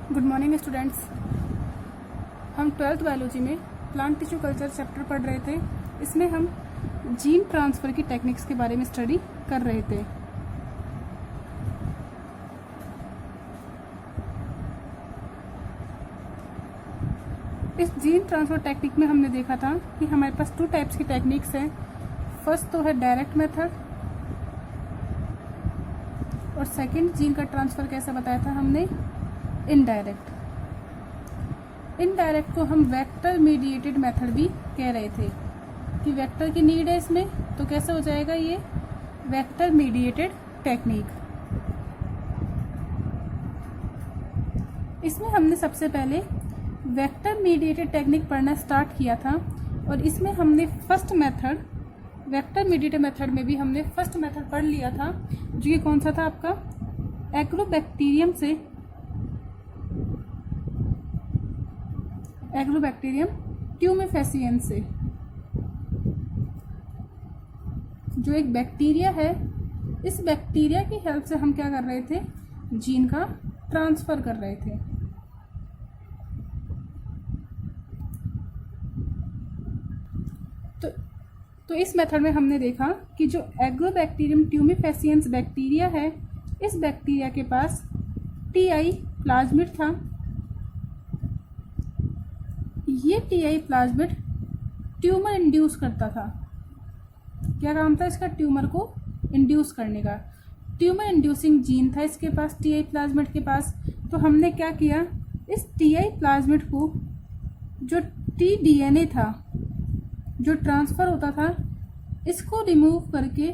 Good morning students. हम 12th biology में plant tissue culture chapter पढ़ रहे थे। इसमें हम जीन ट्रांसफ़र की टेक्निक्स के बारे में स्टडी कर रहे थे। इस जीन ट्रांसफ़र टेक्निक में हमने देखा था कि हमारे पास 2 टाइप्स की टेक्निक्स हैं। फर्स्ट तो है डायरेक्ट मेथड और सेकंड जीन का ट्रांसफ़र कैसा बताया था हमने, इनडायरेक्ट। इनडायरेक्ट को हम वेक्टर मीडिएटेड मेथड भी कह रहे थे कि वेक्टर की नीड है इसमें, तो कैसे हो जाएगा ये वेक्टर मीडिएटेड टेक्निक। इसमें हमने सबसे पहले वेक्टर मीडिएटेड टेक्निक पढ़ना स्टार्ट किया था और इसमें हमने first method, vector mediated method में भी हमने फर्स्ट मेथड पढ़ लिया था, जो कि कौन सा था आपका, एग्रोबैक्टीरियम ट्यूमेफेसिएंस से। जो एक बैक्टीरिया है, इस बैक्टीरिया की हेल्प से हम क्या कर रहे थे, जीन का ट्रांसफ़र कर रहे थे। तो इस मेथड में हमने देखा कि जो एग्रोबैक्टीरियम ट्यूमेफेसिएंस बैक्टीरिया है, इस बैक्टीरिया के पास टीआई प्लाज्मिड था। ये टीआई प्लाज्मिड ट्यूमर इंड्यूस करता था। क्या काम था इसका, ट्यूमर को इंड्यूस करने का। ट्यूमर इंड्यूसिंग जीन था इसके पास, टीआई प्लाज्मिड के पास। तो हमने क्या किया, इस टीआई प्लाज्मिड को, जो टीडीएनए था जो ट्रांसफ़र होता था, इसको रिमूव करके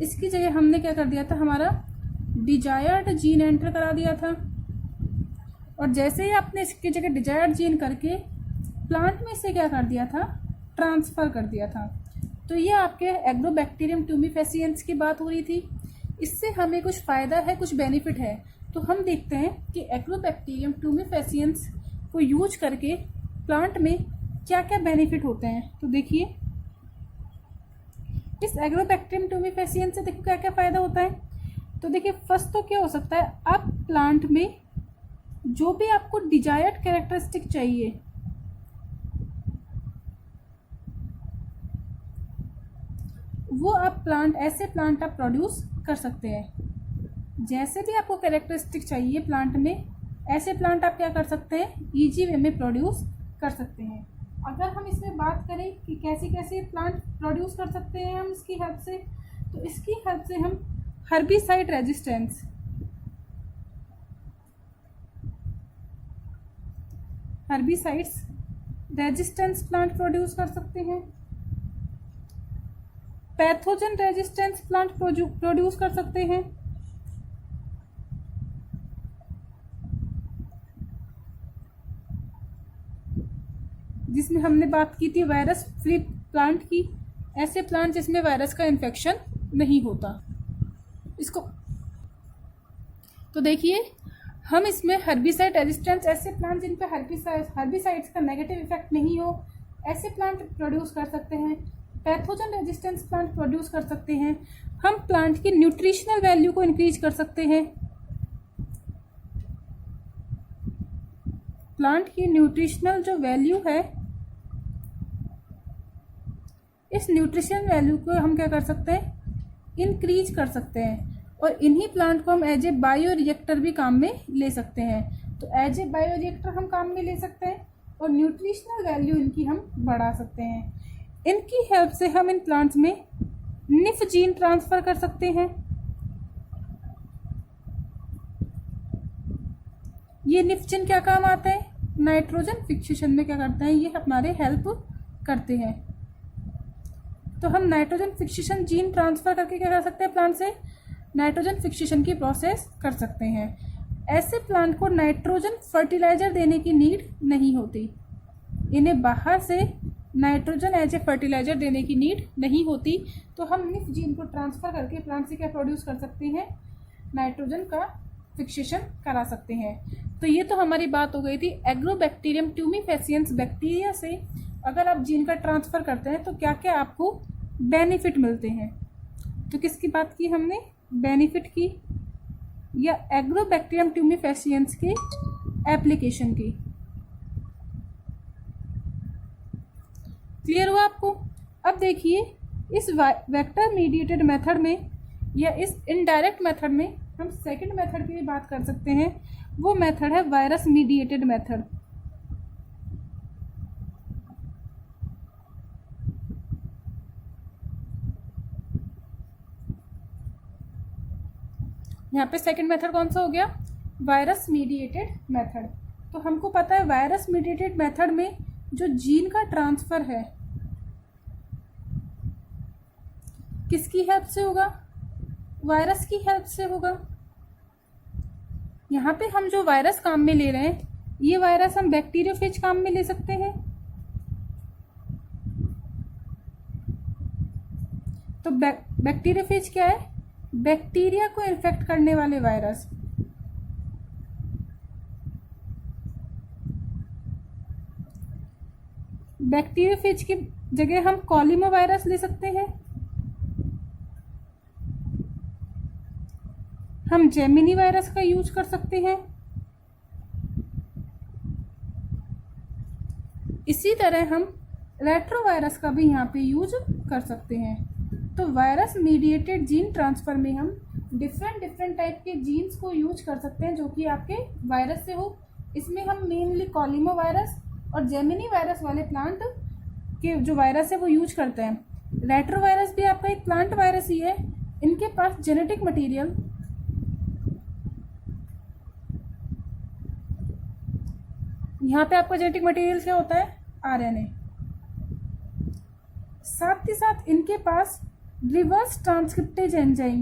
इसकी जगह हमने क्या कर दिया था, हमारा डिजायर्ड जीन एंटर करा दिया था। और जैसे ही आपने इसकी जगह डिजायर्ड जीन करके प्लांट में इसे क्या कर दिया था, ट्रांसफ़र कर दिया था। तो ये आपके एग्रोबैक्टीरियम ट्यूमेफेसिएंस की बात हो रही थी। इससे हमें कुछ फ़ायदा है, कुछ बेनिफिट है। तो हम देखते हैं कि एग्रोबैक्टीरियम ट्यूमेफेसिएंस को यूज करके प्लांट में क्या क्या बेनिफिट होते हैं। तो देखिए, इस एग्रोबैक्टीरियम ट्यूमेफेसिएंस से देखिए क्या क्या फ़ायदा होता है। तो देखिए, फर्स्ट तो क्या हो सकता है, आप प्लांट में जो भी आपको डिजायर्ड कैरेक्टरिस्टिक चाहिए, वो आप ऐसे प्लांट आप प्रोड्यूस कर सकते हैं। जैसे भी आपको कैरेक्टरिस्टिक चाहिए प्लांट में, ऐसे प्लांट आप क्या कर सकते हैं, इजी वे में प्रोड्यूस कर सकते हैं। अगर हम इसमें बात करें कि कैसे कैसे प्लांट प्रोड्यूस कर सकते हैं हम इसकी हेल्प से, तो इसकी हेल्प से हम herbicide resistance, herbicides resistance plant produce कर सकते हैं। पैथोजन रेजिस्टेंस प्लांट प्रोड्यूस कर सकते हैं। जिसमें हमने बात की थी वायरस फ्री प्लांट की, ऐसे प्लांट जिसमें वायरस का इन्फेक्शन नहीं होता इसको। तो देखिए, हम इसमें हर्बिसाइड रेजिस्टेंस, ऐसे प्लांट जिन पे हर्बिसाइड्स का नेगेटिव इफेक्ट नहीं हो, ऐसे प्लांट प्रोड्यूस कर सकते हैं। पैथोजन रेजिस्टेंस प्लांट प्रोड्यूस कर सकते हैं। हम प्लांट की न्यूट्रिशनल वैल्यू को इंक्रीज कर सकते हैं। प्लांट की न्यूट्रिशनल जो वैल्यू है, इस न्यूट्रिशन वैल्यू को हम क्या कर सकते हैं, इंक्रीज कर सकते हैं। और इन्हीं प्लांट को हम एज ए बायो रिएक्टर भी काम में ले सकते हैं। तो एज ए बायो रिएक्टर हम काम में ले सकते हैं और न्यूट्रिशनल वैल्यू इनकी हम बढ़ा सकते हैं। इनकी हेल्प से हम इन प्लांट्स में निफ जीन ट्रांसफ़र कर सकते हैं। ये निफ जीन क्या काम आता है, नाइट्रोजन फिक्सेशन में क्या करते हैं, ये हमारे हेल्प करते हैं। तो हम नाइट्रोजन फिक्सेशन जीन ट्रांसफ़र करके क्या कर सकते हैं, प्लांट से नाइट्रोजन फिक्सेशन की प्रोसेस कर सकते हैं। ऐसे प्लांट को नाइट्रोजन फर्टिलाइज़र देने की नीड नहीं होती। इन्हें बाहर से नाइट्रोजन एज ए फर्टिलाइज़र देने की नीड नहीं होती। तो हम निफ जीन को ट्रांसफ़र करके प्लांट से क्या प्रोड्यूस कर सकते हैं, नाइट्रोजन का फिक्सेशन करा सकते हैं। तो ये तो हमारी बात हो गई थी एग्रोबैक्टीरियम ट्यूमेफेसिएंस बैक्टीरिया से अगर आप जीन का ट्रांसफ़र करते हैं तो क्या क्या आपको बेनिफिट मिलते हैं। तो किसकी बात की हमने, बेनिफिट की, या एग्रोबैक्टीरियम ट्यूमेफेसिएंस के एप्लीकेशन की। क्लियर हुआ आपको? अब देखिए इस वेक्टर मीडिएटेड मेथड में या इस इनडायरेक्ट मेथड में हम सेकंड मेथड की भी बात कर सकते हैं। वो मेथड है वायरस मीडिएटेड मेथड। यहाँ पे सेकंड मेथड कौन सा हो गया? Virus mediated method. तो हमको पता है वायरस मीडिएटेड मेथड में जो जीन का ट्रांसफर है किसकी हेल्प से होगा? वायरस की हेल्प से होगा। यहाँ पे हम जो वायरस काम में ले रहे हैं, ये वायरस हम बैक्टीरियोफेज काम में ले सकते हैं। तो बैक्टीरियोफेज क्या है? बैक्टीरिया को इन्फेक्ट करने वाले वायरस। बैक्टीरियोफेज की जगह हम कॉलिमो वायरस ले सकते हैं, हम जेमिनी वायरस का यूज कर सकते हैं। इसी तरह हम रेट्रोवायरस का भी यहाँ पे यूज कर सकते हैं। तो वायरस मीडिएटेड जीन ट्रांसफर में हम डिफरेंट टाइप के जीन्स को यूज कर सकते हैं जो कि आपके वायरस से हो। इसमें हम मेनली कॉलिमो वायरस और जेमिनी वायरस वाले प्लांट के जो वायरस है वो यूज करते हैं। रेट्रोवायरस भी आपका एक प्लांट वायरस ही है। इनके पास जेनेटिक मटेरियल यहाँ पे आपका जेनेटिक मटेरियल क्या होता है? आरएनए। साथ ही साथ इनके पास रिवर्स ट्रांसक्रिप्टेज एंजाइम,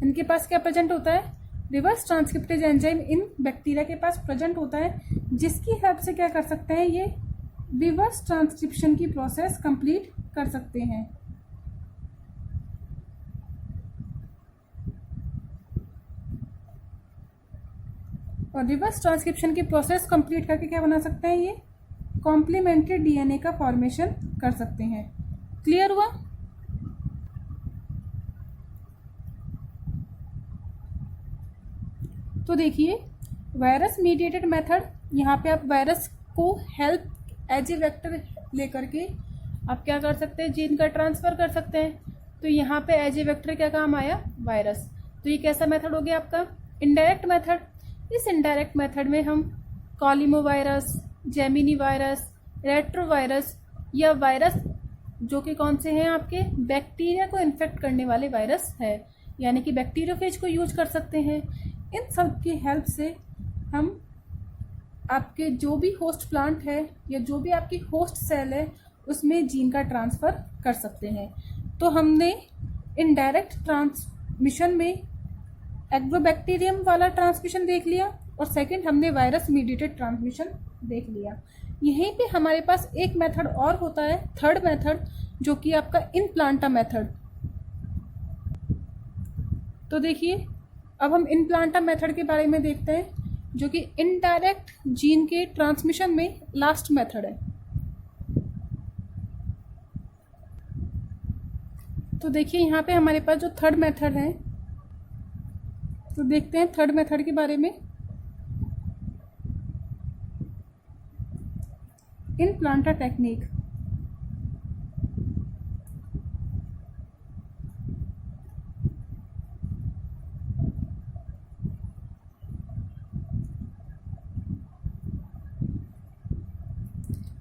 इनके पास क्या प्रेजेंट होता है? रिवर्स ट्रांसक्रिप्टेज एंजाइम इन बैक्टीरिया के पास प्रेजेंट होता है, जिसकी हेल्प से क्या कर सकते हैं? ये रिवर्स ट्रांसक्रिप्शन की प्रोसेस कंप्लीट कर सकते हैं। और रिवर्स ट्रांसक्रिप्शन की प्रोसेस कंप्लीट करके क्या बना सकते हैं? ये कॉम्प्लीमेंट्री डीएनए का फॉर्मेशन कर सकते हैं। क्लियर हुआ? तो देखिए वायरस मीडिएटेड मेथड, यहाँ पे आप वायरस को हेल्प एज ए वेक्टर लेकर के आप क्या कर सकते हैं? जीन का ट्रांसफर कर सकते हैं। तो यहाँ पे एज ए वेक्टर क्या काम आया? वायरस। तो ये कैसा मेथड हो गया आपका? Indirect method. इस इनडायरेक्ट मेथड में हम कॉलिमो वायरस, जेमिनी वायरस, रेट्रोवायरस या वायरस जो कि कौन से हैं? आपके बैक्टीरिया को इन्फेक्ट करने वाले वायरस है, यानी कि बैक्टीरियोफेज को यूज कर सकते हैं। इन सब की हेल्प से हम आपके जो भी होस्ट प्लांट है या जो भी आपकी होस्ट सेल है उसमें जीन का ट्रांसफ़र कर सकते हैं। तो हमने इनडायरेक्ट ट्रांसमिशन में एग्रोबैक्टीरियम वाला ट्रांसमिशन देख लिया और सेकंड हमने वायरस मीडिएटेड ट्रांसमिशन देख लिया। यहीं पे हमारे पास एक मेथड और होता है, थर्ड मेथड, जो कि आपका इन प्लांटा मेथड। तो देखिए अब हम इन प्लांटा मेथड के बारे में देखते हैं, जो कि इनडायरेक्ट जीन के ट्रांसमिशन में लास्ट मेथड है। तो देखिए यहाँ पे हमारे पास जो थर्ड मेथड है, तो देखते हैं थर्ड मेथड के बारे में। इन प्लांटा टेक्निक।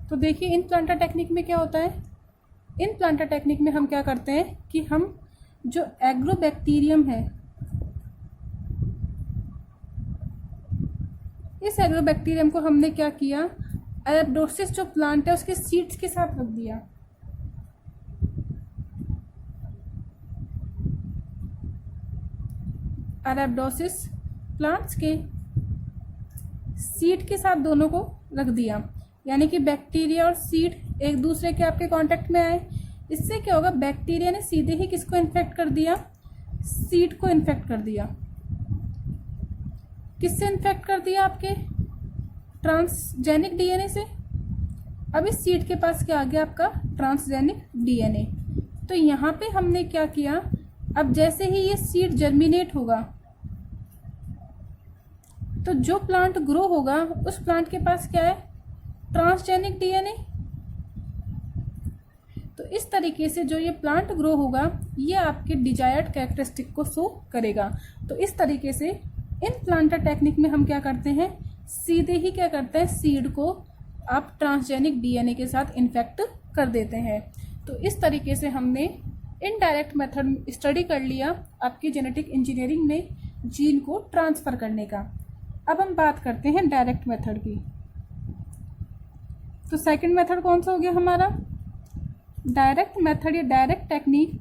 तो देखिए इन प्लांटा टेक्निक में क्या होता है? इन प्लांटा टेक्निक में हम क्या करते हैं कि हम जो एग्रोबैक्टीरियम है, इस एग्रोबैक्टीरियम को हमने क्या किया? अरेबिडोसिस जो प्लांट है उसके सीड्स के साथ रख दिया। अरेबिडोसिस प्लांट्स के सीड के साथ दोनों को रख दिया, यानी कि बैक्टीरिया और सीड एक दूसरे के आपके कांटेक्ट में आए। इससे क्या होगा? बैक्टीरिया ने सीधे ही किसको इन्फेक्ट कर दिया? सीड को इन्फेक्ट कर दिया। किससे इन्फेक्ट कर दिया? आपके ट्रांसजेनिक डीएनए से। अब इस सीड के पास क्या आ गया? आपका ट्रांसजेनिक डीएनए। तो यहाँ पे हमने क्या किया, अब जैसे ही ये सीड जर्मिनेट होगा तो जो प्लांट ग्रो होगा उस प्लांट के पास क्या है, ट्रांसजेनिक डीएनए। तो इस तरीके से जो ये प्लांट ग्रो होगा ये आपके डिजायर्ड कैरेक्टरिस्टिक को शो करेगा। तो इस तरीके से इन प्लांटर टेक्निक में हम क्या करते हैं, सीधे ही क्या करते हैं, सीड को आप ट्रांसजेनिक डीएनए के साथ इन्फेक्ट कर देते हैं। तो इस तरीके से हमने इनडायरेक्ट मेथड स्टडी कर लिया आपकी जेनेटिक इंजीनियरिंग में जीन को ट्रांसफ़र करने का। अब हम बात करते हैं डायरेक्ट मेथड की। तो सेकंड मेथड कौन सा हो गया हमारा, डायरेक्ट मेथड या direct technique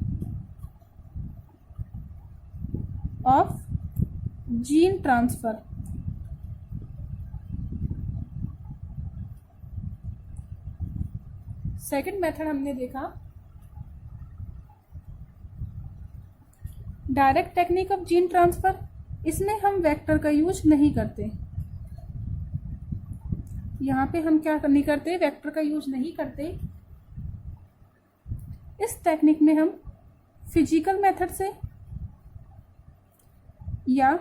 of gene transfer. Second method हमने देखा direct technique of gene transfer. इसमें हम वेक्टर का यूज नहीं करते, यहाँ पे हम क्या नहीं करते, वेक्टर का यूज नहीं करते। इस टेक्निक में हम फिजिकल मेथड से या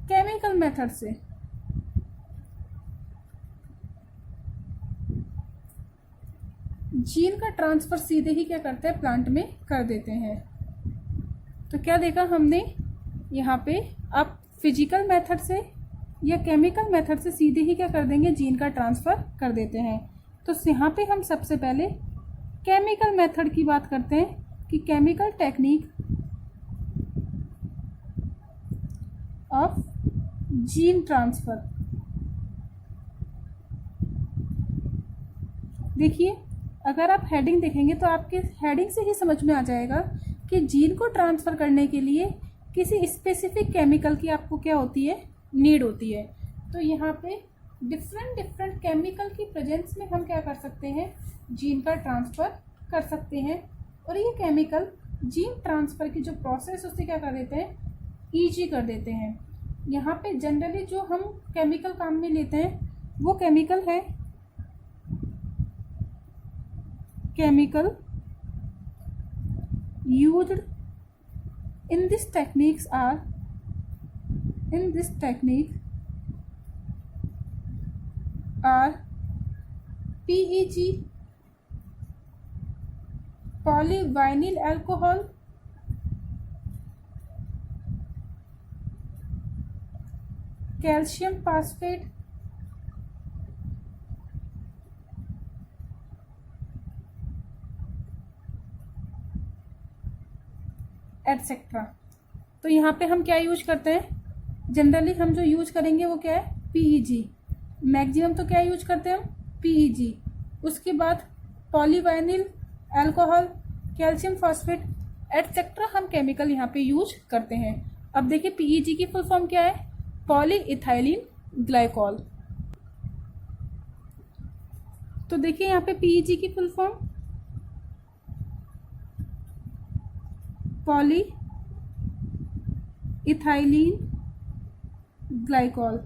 केमिकल मेथड से जीन का ट्रांसफर सीधे ही क्या करते हैं, प्लांट में कर देते हैं। तो क्या देखा हमने यहाँ पे, आप फिजिकल मेथड से या केमिकल मेथड से सीधे ही क्या कर देंगे, जीन का ट्रांसफ़र कर देते हैं। तो यहाँ पे हम सबसे पहले केमिकल मेथड की बात करते हैं कि chemical technique of gene transfer. देखिए अगर आप हेडिंग देखेंगे तो आपके हेडिंग से ही समझ में आ जाएगा कि जीन को ट्रांसफ़र करने के लिए किसी स्पेसिफिक केमिकल की आपको क्या होती है, नीड होती है। तो यहाँ पे डिफरेंट केमिकल की प्रेजेंस में हम क्या कर सकते हैं, जीन का ट्रांसफ़र कर सकते हैं। और ये केमिकल जीन ट्रांसफ़र की जो प्रोसेस उससे क्या कर देते हैं, ईजी कर देते हैं। यहाँ पे जनरली जो हम केमिकल काम में लेते हैं वो केमिकल है, chemical used in this technique are PEG, polyvinyl alcohol, calcium phosphate, etcetera. तो यहाँ पे हम क्या यूज करते हैं, जनरली हम जो यूज करेंगे वो क्या है, पीईजी। मैक्सिमम तो क्या यूज करते हैं हम, पीईजी। उसके बाद पॉलीवाइनिल अल्कोहल, कैल्शियम फॉस्फेट एटसेट्रा हम केमिकल यहाँ पे यूज करते हैं। अब देखिए पीईजी की फुल फॉर्म क्या है, पॉली इथाइलिन ग्लाइकॉल। तो देखिए यहाँ पे पीईजी की full form poly ethylene glycol.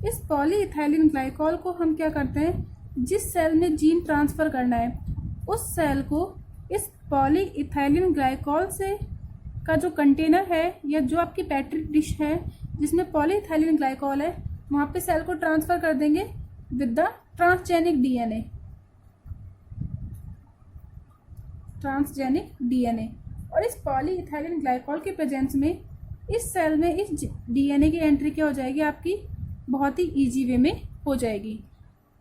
इस पॉली इथाइलिन ग्लाइकॉल को हम क्या करते हैं, जिस सेल में जीन ट्रांसफ़र करना है उस सेल को इस पॉली इथाइलिन ग्लाइकॉल से का जो कंटेनर है या जो आपकी पेट्री डिश है जिसमें पॉली इथाइलिन ग्लाइकॉल है वहाँ पे सेल को ट्रांसफ़र कर देंगे विद द ट्रांसजेनिक डीएनए। और इस पॉली इथाइलिन ग्लाइकॉल के प्रेजेंस में इस सेल में इस डीएनए की एंट्री क्या हो जाएगी, आपकी बहुत ही इजी वे में हो जाएगी।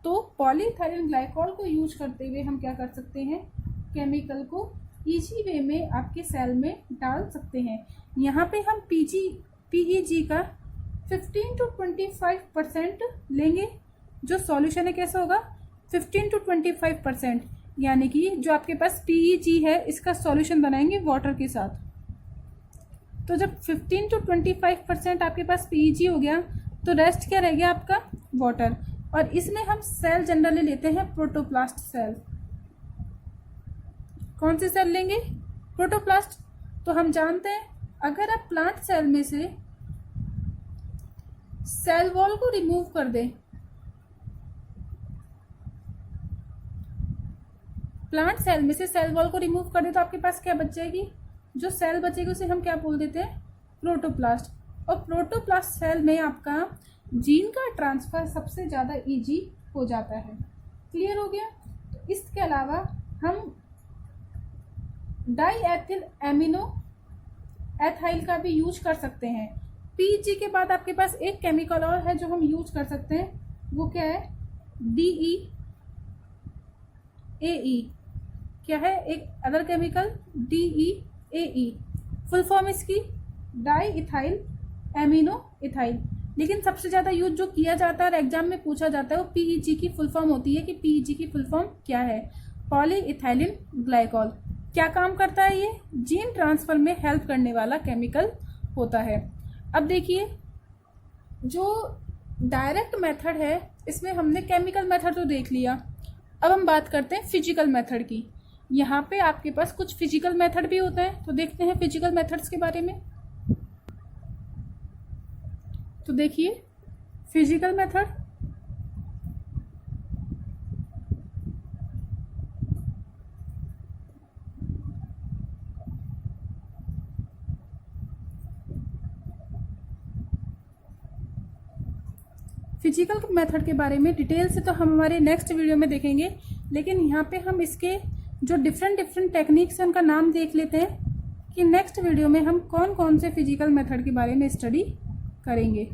तो पॉली इथाइलिन ग्लाइकॉल को यूज करते हुए हम क्या कर सकते हैं, केमिकल को इजी वे में आपके सेल में डाल सकते हैं। यहाँ पे हम पीईजी का 15 to 25% लेंगे। जो सॉल्यूशन है कैसा होगा, 15 to 25%, यानी कि जो आपके पास पीईजी है इसका सॉल्यूशन बनाएंगे वाटर के साथ। तो जब 15 to 25% आपके पास पीईजी हो गया तो रेस्ट क्या रह गया आपका, वाटर। और इसमें हम सेल जनरली लेते हैं प्रोटोप्लास्ट सेल। कौन से सेल लेंगे, प्रोटोप्लास्ट। तो हम जानते हैं अगर आप प्लांट सेल में से सेल वॉल को रिमूव कर दें प्लांट सेल में से सेल वॉल को रिमूव कर दे तो आपके पास क्या बच जाएगी, जो सेल बचेगी उसे हम क्या बोल देते हैं, प्रोटोप्लास्ट। और प्रोटोप्लास्ट सेल में आपका जीन का ट्रांसफर सबसे ज़्यादा इजी हो जाता है। क्लियर हो गया। तो इसके अलावा हम डाईएथिल एमिनो एथाइल का भी यूज कर सकते हैं। पीजी के बाद आपके पास एक केमिकल और है जो हम यूज कर सकते हैं, वो क्या है, DEAE। क्या है एक other chemical, DEAE। Full form इसकी डाई इथाइल एमिनो इथाइल। लेकिन सबसे ज़्यादा यूज जो किया जाता है और एग्जाम में पूछा जाता है वो PEG की फुल फॉर्म होती है कि PEG की फुल फॉर्म क्या है, पॉली इथाइलिन ग्लाइकॉल। क्या काम करता है, ये जीन ट्रांसफर में हेल्प करने वाला केमिकल होता है। अब देखिए, जो डायरेक्ट मेथड है इसमें हमने केमिकल मेथड तो देख लिया, अब हम बात करते हैं फिजिकल मेथड की। यहाँ पे आपके पास कुछ फिजिकल मेथड भी होते हैं, तो देखते हैं फिजिकल मेथड्स के बारे में। तो देखिए फिजिकल मेथड, फिजिकल मेथड के बारे में डिटेल से तो हम हमारे नेक्स्ट वीडियो में देखेंगे, लेकिन यहाँ पे हम इसके जो डिफरेंट टेक्निक्स हैं उनका नाम देख लेते हैं कि नेक्स्ट वीडियो में हम कौन कौन से फिजिकल मेथड के बारे में स्टडी करेंगे।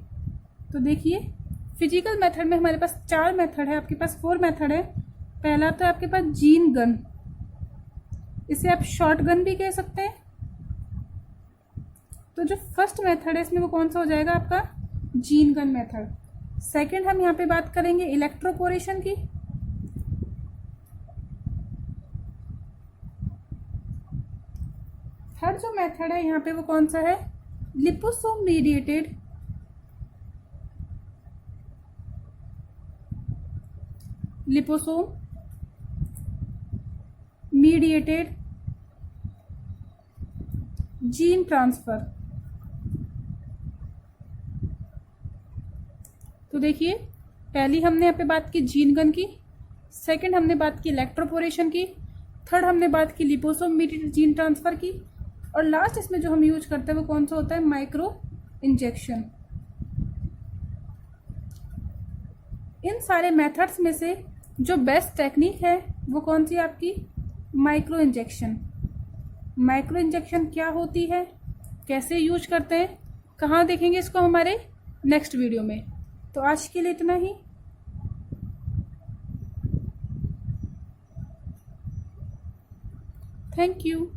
तो देखिए फिजिकल मेथड में हमारे पास 4 मेथड है, आपके पास 4 मेथड है। पहला तो आपके पास जीन गन, इसे आप शॉर्ट गन भी कह सकते हैं। तो जो फर्स्ट मेथड है इसमें वो कौन सा हो जाएगा, आपका जीन गन मेथड। सेकंड हम यहाँ पे बात करेंगे इलेक्ट्रोपोरेशन की। थर्ड जो मेथड है यहाँ पे वो कौन सा है, लिपोसोम मीडिएटेड जीन ट्रांसफर। तो देखिए पहली हमने यहाँ पे बात की जीन गन की, सेकंड हमने बात की इलेक्ट्रोपोरेशन की, थर्ड हमने बात की लिपोसोम मीडिएटेड जीन ट्रांसफर की, और लास्ट इसमें जो हम यूज करते हैं वो कौन सा होता है, माइक्रो इंजेक्शन। इन सारे मेथड्स में से जो बेस्ट टेक्निक है वो कौन सी आपकी, माइक्रो इंजेक्शन। माइक्रो इंजेक्शन क्या होती है, कैसे यूज करते हैं, कहाँ देखेंगे इसको हमारे नेक्स्ट वीडियो में। तो आज के लिए इतना ही। Thank you.